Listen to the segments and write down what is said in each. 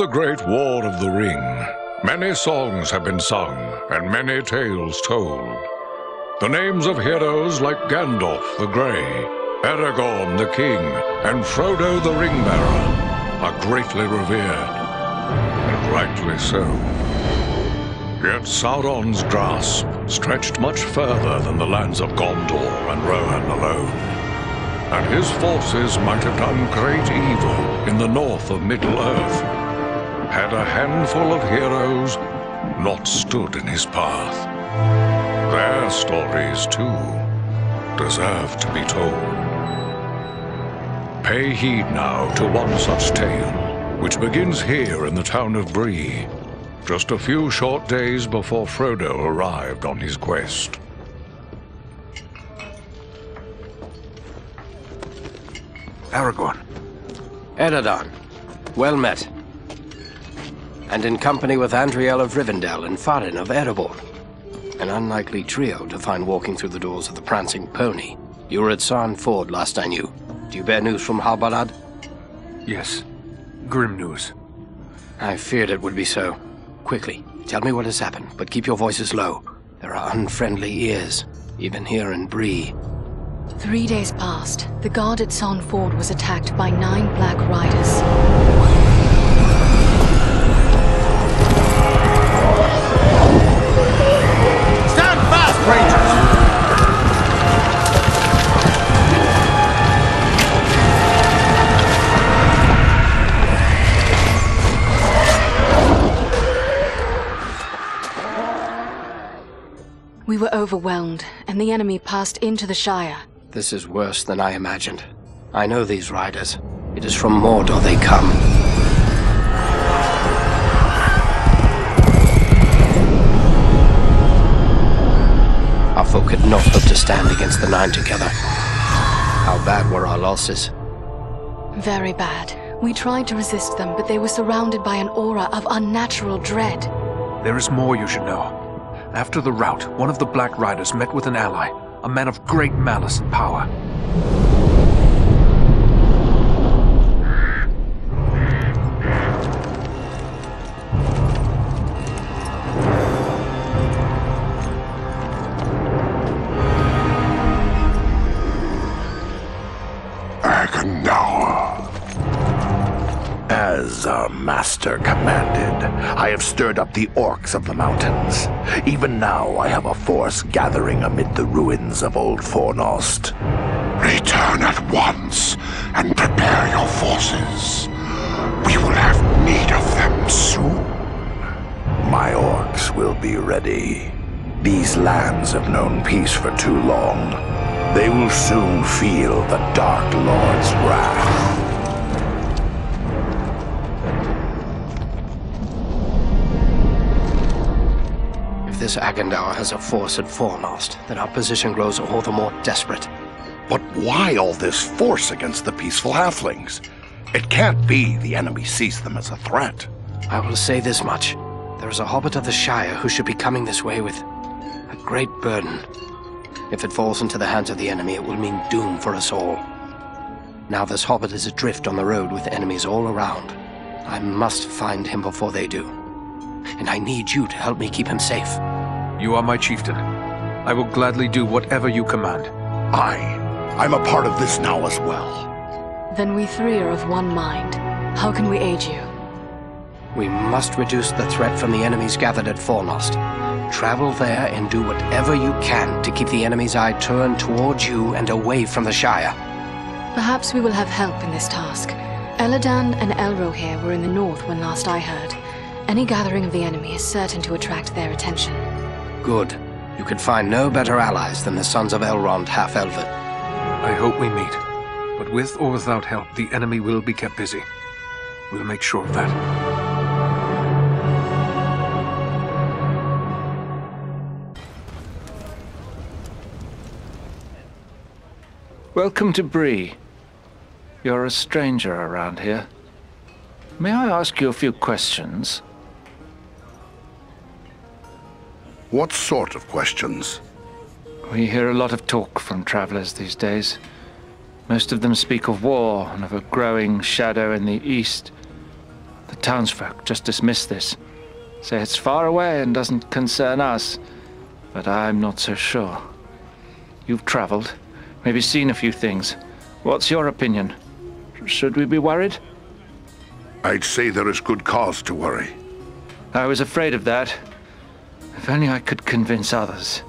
the Great War of the Ring, many songs have been sung and many tales told. The names of heroes like Gandalf the Grey, Aragorn the King, and Frodo the Ring-Bearer are greatly revered, and rightly so. Yet Sauron's grasp stretched much further than the lands of Gondor and Rohan alone, and his forces might have done great evil in the north of Middle-earth, had a handful of heroes not stood in his path. Their stories, too, deserve to be told. Pay heed now to one such tale, which begins here in the town of Bree, just a few short days before Frodo arrived on his quest. Aragorn. Eredon, well met. And in company with Andriel of Rivendell and Farin of Erebor. An unlikely trio to find walking through the doors of the Prancing Pony. You were at Sarn Ford last I knew. Do you bear news from Halbarad? Yes. Grim news. I feared it would be so. Quickly, tell me what has happened, but keep your voices low. There are unfriendly ears, even here in Bree. 3 days passed. The guard at Sarn Ford was attacked by 9 Black Riders. Stand fast, Rangers! We were overwhelmed, and the enemy passed into the Shire. This is worse than I imagined. I know these riders. It is from Mordor they come. Our folk had not hoped to stand against the 9 together. How bad were our losses? Very bad. We tried to resist them, but they were surrounded by an aura of unnatural dread. There is more you should know. After the rout, one of the Black Riders met with an ally, a man of great malice and power. As our master commanded, I have stirred up the orcs of the mountains. Even now I have a force gathering amid the ruins of Old Fornost. Return at once and prepare your forces. We will have need of them soon. My orcs will be ready. These lands have known peace for too long. They will soon feel the Dark Lord's wrath. If this Agandaur has a force at Fornost, then our position grows all the more desperate. But why all this force against the peaceful halflings? It can't be the enemy sees them as a threat. I will say this much. There is a hobbit of the Shire who should be coming this way with a great burden. If it falls into the hands of the enemy, it will mean doom for us all. Now this hobbit is adrift on the road with enemies all around. I must find him before they do. And I need you to help me keep him safe. You are my chieftain. I will gladly do whatever you command. I'm a part of this now as well. Then we 3 are of one mind. How can we aid you? We must reduce the threat from the enemies gathered at Fornost. Travel there and do whatever you can to keep the enemy's eye turned towards you and away from the Shire. Perhaps we will have help in this task. Eladan and Elrohir were in the north when last I heard. Any gathering of the enemy is certain to attract their attention. Good. You could find no better allies than the sons of Elrond half-elven. I hope we meet. But with or without help, the enemy will be kept busy. We'll make sure of that. Welcome to Bree. You're a stranger around here. May I ask you a few questions? What sort of questions? We hear a lot of talk from travelers these days. Most of them speak of war and of a growing shadow in the east. The townsfolk just dismiss this. Say it's far away and doesn't concern us. But I'm not so sure. You've traveled, maybe seen a few things. What's your opinion? Should we be worried? I'd say there is good cause to worry. I was afraid of that. If only I could convince others.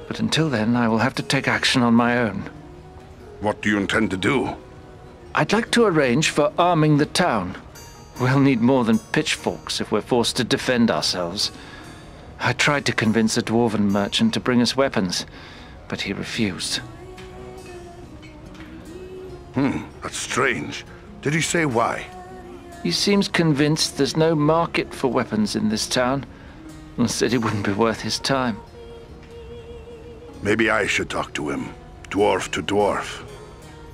But until then, I will have to take action on my own. What do you intend to do? I'd like to arrange for arming the town. We'll need more than pitchforks if we're forced to defend ourselves. I tried to convince a dwarven merchant to bring us weapons, but he refused. That's strange. Did he say why? He seems convinced there's no market for weapons in this town, and said it wouldn't be worth his time. Maybe I should talk to him. Dwarf to dwarf.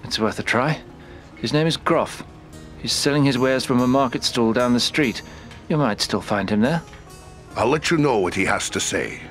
It's worth a try. His name is Groff. He's selling his wares from a market stall down the street. You might still find him there. I'll let you know what he has to say.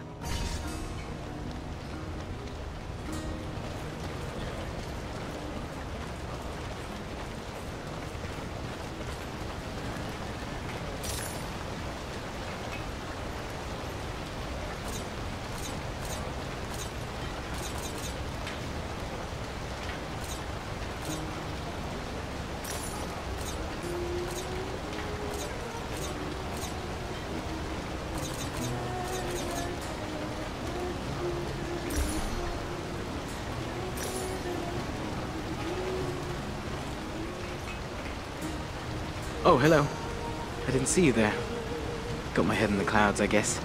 Oh, hello. I didn't see you there. Got my head in the clouds, I guess.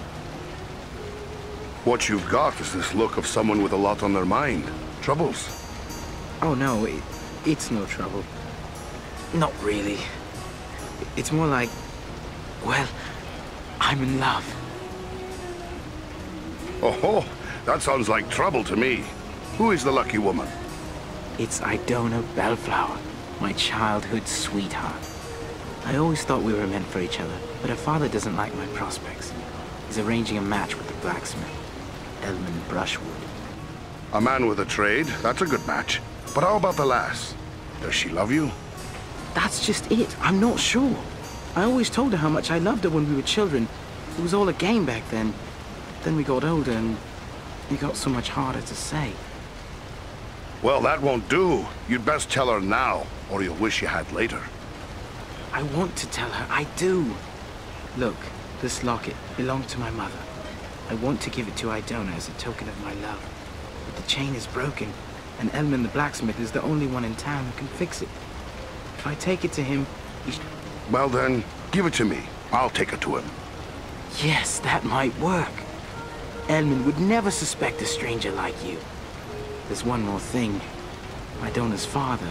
What you've got is this look of someone with a lot on their mind. Troubles? Oh, no, it's no trouble. Not really. It's more like, well, I'm in love. Oh, that sounds like trouble to me. Who is the lucky woman? It's Idona Bellflower, my childhood sweetheart. I always thought we were meant for each other, but her father doesn't like my prospects. He's arranging a match with the blacksmith, Elman Brushwood. A man with a trade, that's a good match. But how about the lass? Does she love you? That's just it. I'm not sure. I always told her how much I loved her when we were children. It was all a game back then. Then we got older and it got so much harder to say. Well, that won't do. You'd best tell her now, or you'll wish you had later. I want to tell her, I do. Look, this locket belonged to my mother. I want to give it to Idona as a token of my love. But the chain is broken, and Elman the blacksmith is the only one in town who can fix it. If I take it to him, Well then, give it to me. I'll take it to him. Yes, that might work. Elman would never suspect a stranger like you. There's one more thing. Idona's father,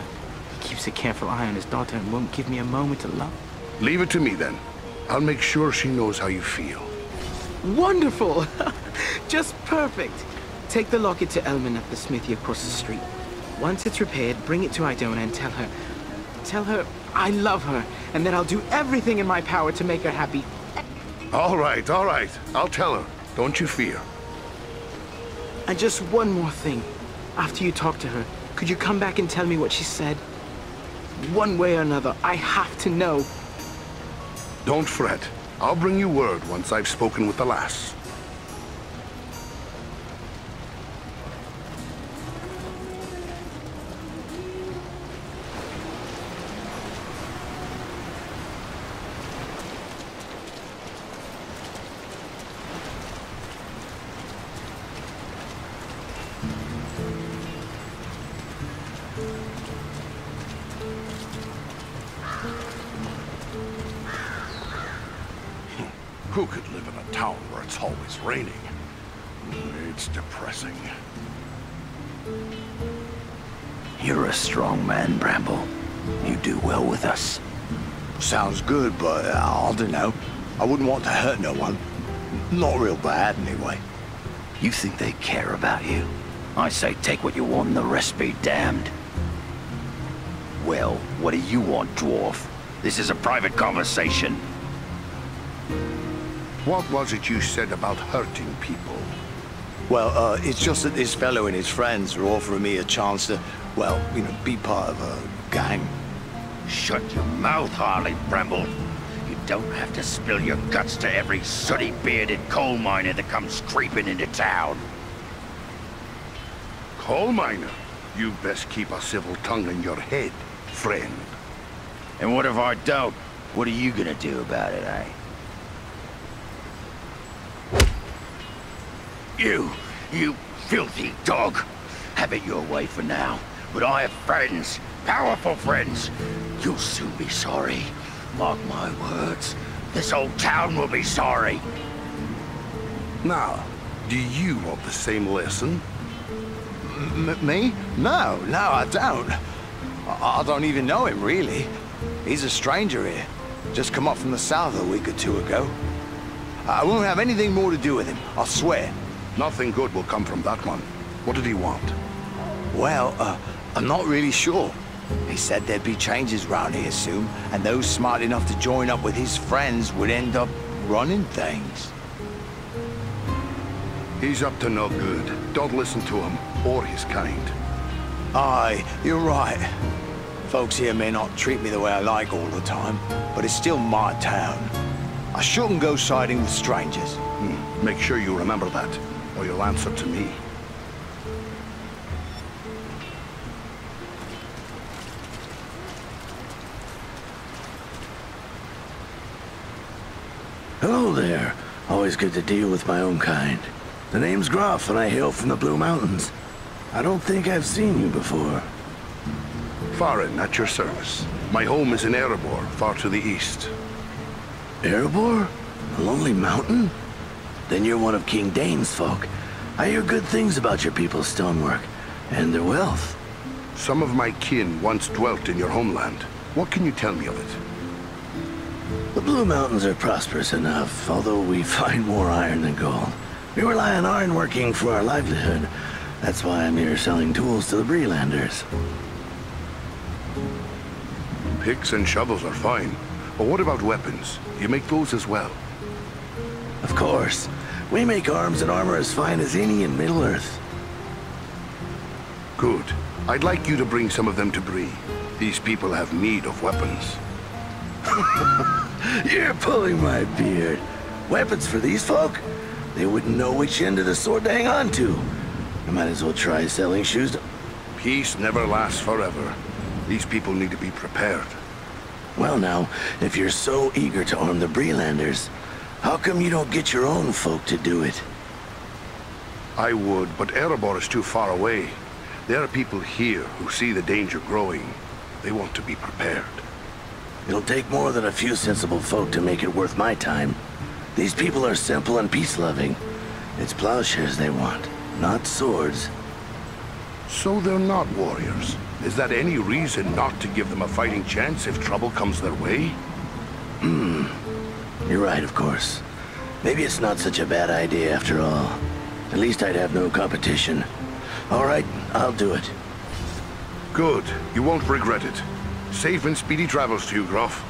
he keeps a careful eye on his daughter and won't give me a moment to love. Leave it to me then. I'll make sure she knows how you feel. Wonderful! Just perfect. Take the locket to Elman at the smithy across the street. Once it's repaired, bring it to Idona and tell her I love her, and that I'll do everything in my power to make her happy. All right. I'll tell her. Don't you fear. And just one more thing. After you talk to her, could you come back and tell me what she said? One way or another, I have to know. Don't fret. I'll bring you word once I've spoken with the lass. Who could live in a town where it's always raining? It's depressing. You're a strong man, Bramble. You do well with us. Sounds good, but I don't know. I wouldn't want to hurt no one. Not real bad, anyway. You think they care about you? I say take what you want and the rest be damned. Well, what do you want, dwarf? This is a private conversation. What was it you said about hurting people? Well, it's just that this fellow and his friends are offering me a chance to, well, be part of a gang. Shut your mouth, Harley Bramble. don't have to spill your guts to every sooty-bearded coal miner that comes creeping into town. Coal miner? You best keep a civil tongue in your head, friend. And what if I don't? What are you gonna do about it, eh? You filthy dog. Have it your way for now. But I have friends, powerful friends. You'll soon be sorry. Mark my words. This old town will be sorry. Now, do you want the same lesson? Me? No, I don't. I don't even know him, really. He's a stranger here. Just come up from the south a week or two ago. I won't have anything more to do with him, I swear. Nothing good will come from that one. What did he want? Well, I'm not really sure. He said there'd be changes round here soon, and those smart enough to join up with his friends would end up running things. He's up to no good. Don't listen to him, or his kind. Aye, you're right. Folks here may not treat me the way I like all the time, but it's still my town. I shouldn't go siding with strangers. Make sure you remember that, or you'll answer to me. Hello there. Always good to deal with my own kind. The name's Groff, and I hail from the Blue Mountains. I don't think I've seen you before. Farin, at your service. My home is in Erebor, far to the east. Erebor? A lonely mountain? Then you're one of King Dane's folk. I hear good things about your people's stonework, and their wealth. Some of my kin once dwelt in your homeland. What can you tell me of it? The Blue Mountains are prosperous enough, although we find more iron than gold. We rely on iron working for our livelihood. That's why I'm here selling tools to the Brelanders. Picks and shovels are fine, but what about weapons? You make those as well? Of course. We make arms and armor as fine as any in Middle-earth. Good. I'd like you to bring some of them to Bree. These people have need of weapons. You're pulling my beard. Weapons for these folk? They wouldn't know which end of the sword to hang on to. I might as well try selling shoes to... Peace never lasts forever. These people need to be prepared. Well now, if you're so eager to arm the Brelanders, how come you don't get your own folk to do it? I would, but Erebor is too far away. There are people here who see the danger growing. They want to be prepared. It'll take more than a few sensible folk to make it worth my time. These people are simple and peace-loving. It's plowshares they want, not swords. So they're not warriors. Is that any reason not to give them a fighting chance if trouble comes their way? You're right, of course. Maybe it's not such a bad idea after all. At least I'd have no competition. All right, I'll do it. Good. You won't regret it. Safe and speedy travels to you, Groff.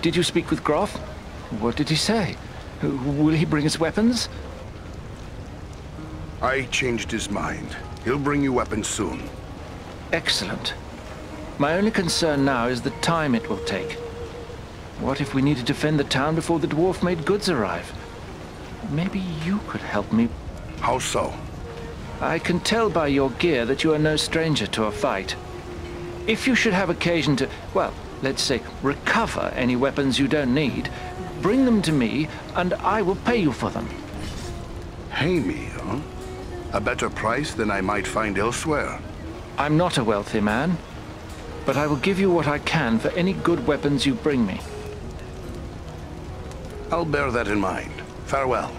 Did you speak with Groff? What did he say? Will he bring us weapons? I changed his mind. He'll bring you weapons soon. Excellent. My only concern now is the time it will take. What if we need to defend the town before the dwarf-made goods arrive? Maybe you could help me. How so? I can tell by your gear that you are no stranger to a fight. If you should have occasion to, well, let's say, recover any weapons you don't need, bring them to me, and I will pay you for them. Pay me, huh? A better price than I might find elsewhere. I'm not a wealthy man, but I will give you what I can for any good weapons you bring me. I'll bear that in mind. Farewell.